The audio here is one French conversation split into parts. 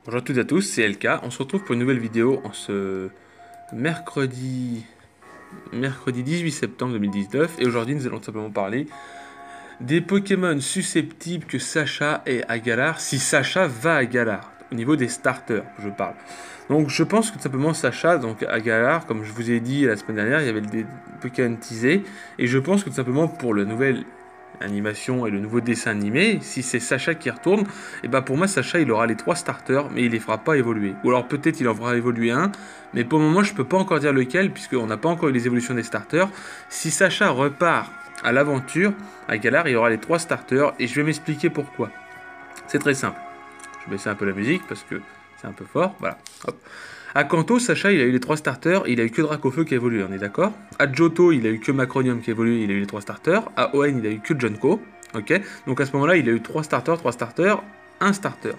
Bonjour à toutes et à tous, c'est LK. On se retrouve pour une nouvelle vidéo en ce mercredi 18 septembre 2019. Et aujourd'hui, nous allons simplement parler des Pokémon susceptibles que Sacha ait à Galar, si Sacha va à Galar. Au niveau des starters, je parle. Donc je pense que tout simplement Sacha, donc à Galar, comme je vous ai dit la semaine dernière, il y avait des Pokémon teasés. Et je pense que tout simplement pour le nouvel animation et le nouveau dessin animé, si c'est Sacha qui retourne, et ben pour moi Sacha il aura les 3 starters mais il les fera pas évoluer. Ou alors peut-être il en fera évoluer un, mais pour le moment je peux pas encore dire lequel puisqu'on n'a pas encore eu les évolutions des starters. Si Sacha repart à l'aventure, à Galar il aura les 3 starters et je vais m'expliquer pourquoi. C'est très simple. Je vais baisser un peu la musique parce que c'est un peu fort, voilà. Hop. À Kanto, Sacha, il a eu les 3 starters, il a eu que Dracofeu qui a évolué, on est d'accord. À Johto, il a eu que Macronium qui a évolué, il a eu les 3 starters. À Oen, il a eu que Junko, ok. Donc à ce moment-là, il a eu 3 starters, un starter.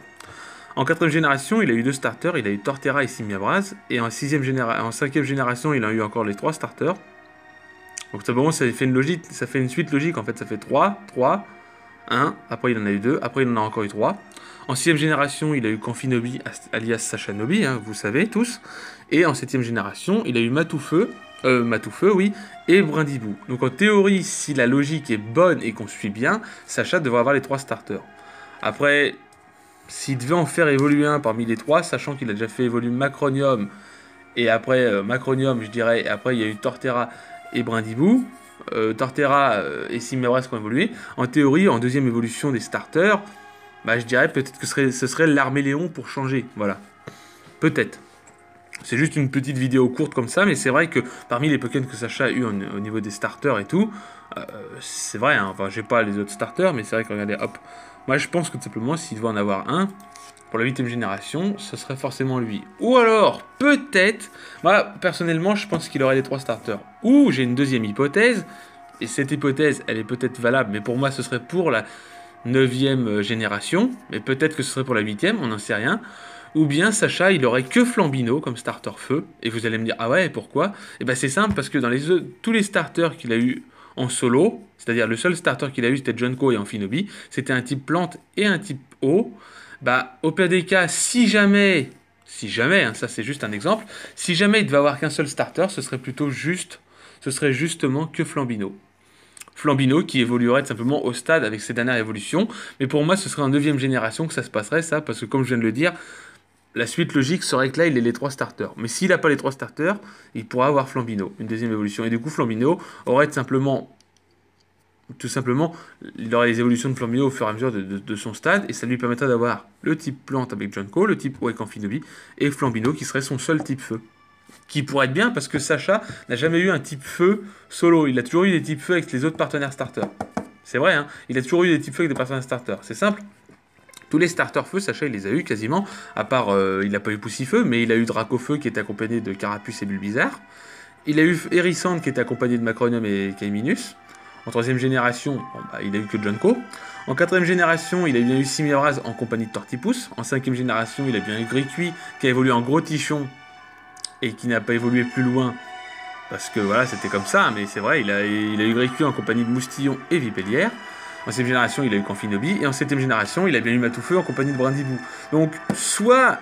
En 4ème génération, il a eu 2 starters, il a eu Torterra et Simiabras. Et en 5ème génération, il a eu encore les 3 starters. Donc simplement, ça fait une logique, ça fait une suite logique en fait, ça fait 3, 3, 1, après il en a eu 2, après il en a encore eu 3. En 6ème génération, il a eu Kanfinobi, alias Sacha Nobi, hein, vous savez tous. Et en 7ème génération, il a eu Matoufeu, oui, et Brindibou. Donc en théorie, si la logique est bonne et qu'on suit bien, Sacha devrait avoir les 3 starters. Après, s'il devait en faire évoluer un parmi les 3, sachant qu'il a déjà fait évoluer Macronium, et après Macronium, je dirais, et après il y a eu Torterra et Brindibou, Torterra et Simebras qui ont évolué. En théorie, en 2ème évolution des starters, bah, je dirais peut-être que ce serait l'Arméléon pour changer. Voilà. Peut-être. C'est juste une petite vidéo courte comme ça, mais c'est vrai que parmi les Pokémon que Sacha a eu au niveau des starters et tout, c'est vrai, hein, enfin j'ai pas les autres starters, mais c'est vrai que regardez, hop. Moi je pense que tout simplement, s'il devait en avoir un, pour la 8ème génération, ce serait forcément lui. Ou alors, peut-être, moi personnellement, je pense qu'il aurait les 3 starters. Ou j'ai une deuxième hypothèse, et cette hypothèse, elle est peut-être valable, mais pour moi, ce serait pour la 9ème génération, mais peut-être que ce serait pour la 8ème, on n'en sait rien. Ou bien Sacha, il aurait que Flambino comme starter feu, et vous allez me dire, ah ouais, pourquoi? Et ben c'est simple, parce que dans tous les starters qu'il a eu en solo, c'est-à-dire le seul starter qu'il a eu c'était Junko et Amphinobi, c'était un type plante et un type eau. Bah, au pire des cas, si jamais, hein, ça c'est juste un exemple, si jamais il devait avoir qu'un seul starter, ce serait justement que Flambino. Flambino qui évoluerait tout simplement au stade avec ses dernières évolutions. Mais pour moi, ce serait en 9ème génération que ça se passerait, ça, parce que comme je viens de le dire, la suite logique serait que là, il ait les 3 starters. Mais s'il n'a pas les 3 starters, il pourra avoir Flambino, une 2ème évolution. Et du coup, Flambino aurait tout simplement, il aurait les évolutions de Flambino au fur et à mesure de son stade, et ça lui permettrait d'avoir le type plante avec Junko, le type eau avec Amphinobi, et Flambino qui serait son seul type feu. Qui pourrait être bien parce que Sacha n'a jamais eu un type feu solo. Il a toujours eu des types feu avec les autres partenaires starters. C'est vrai, hein, il a toujours eu des types feu avec des partenaires starters. C'est simple. Tous les starters feu, Sacha, il les a eu quasiment. À part, il n'a pas eu Poussifeu, mais il a eu Dracofeu qui était accompagné de Carapuce et Bulbizarre. Il a eu Hérissante qui était accompagné de Macronium et Caiminus. En 3ème génération, bon, bah, il a eu que Junko. En 4ème génération, il a bien eu Simiabras en compagnie de Tortipousse. En 5ème génération, il a bien eu Gricui qui a évolué en Gros Tichon et qui n'a pas évolué plus loin parce que voilà, c'était comme ça, mais c'est vrai, il a eu Gricui en compagnie de Moustillon et Vipellière. En 7ème génération, il a eu Canfinobi, et en 7ème génération, il a bien eu Matoufeu en compagnie de Brindibou. Donc, soit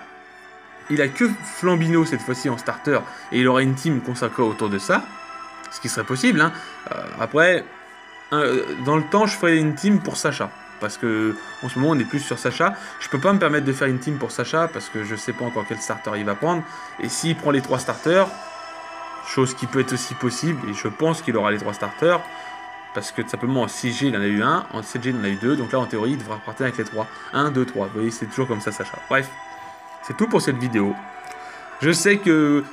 il a que Flambino cette fois-ci en starter, et il aura une team consacrée autour de ça, ce qui serait possible, hein. Après, dans le temps, je ferai une team pour Sacha. Parce que en ce moment on est plus sur Sacha. Je peux pas me permettre de faire une team pour Sacha parce que je sais pas encore quel starter il va prendre. Et s'il prend les 3 starters, chose qui peut être aussi possible, et je pense qu'il aura les 3 starters, parce que tout simplement en 6G il en a eu un, en 7G il en a eu 2, donc là en théorie il devra repartir avec les 3. 1, 2, 3. Vous voyez, c'est toujours comme ça Sacha. Bref, c'est tout pour cette vidéo. Je sais que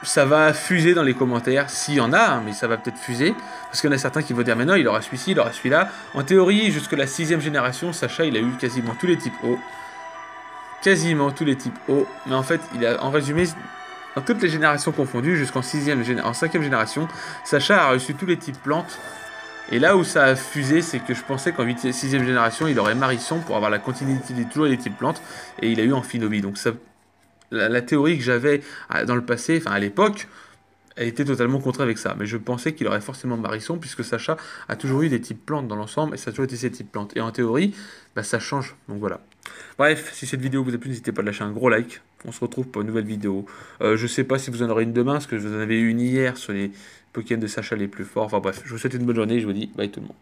ça va fuser dans les commentaires, s'il y en a, hein, mais ça va peut-être fuser, parce qu'il y en a certains qui vont dire, mais non, il aura celui-ci, il aura celui-là. En théorie, jusqu'à la 6ème génération, Sacha, il a eu quasiment tous les types O. Quasiment tous les types O, mais en fait, il a, en résumé, dans toutes les générations confondues, jusqu'en 5ème génération, Sacha a reçu tous les types plantes. Et là où ça a fusé, c'est que je pensais qu'en 6ème génération, il aurait Marisson pour avoir la continuité de toujours les types plantes, et il a eu Amphinobi. Donc ça, la théorie que j'avais dans le passé, enfin à l'époque, elle était totalement contraire avec ça. Mais je pensais qu'il aurait forcément Marisson, puisque Sacha a toujours eu des types plantes dans l'ensemble, et ça a toujours été ses types plantes. Et en théorie, bah, ça change. Donc voilà. Bref, si cette vidéo vous a plu, n'hésitez pas à lâcher un gros like. On se retrouve pour une nouvelle vidéo. Je sais pas si vous en aurez une demain, parce que vous en avez une hier sur les Pokémon de Sacha les plus forts. Enfin bref, je vous souhaite une bonne journée et je vous dis bye tout le monde.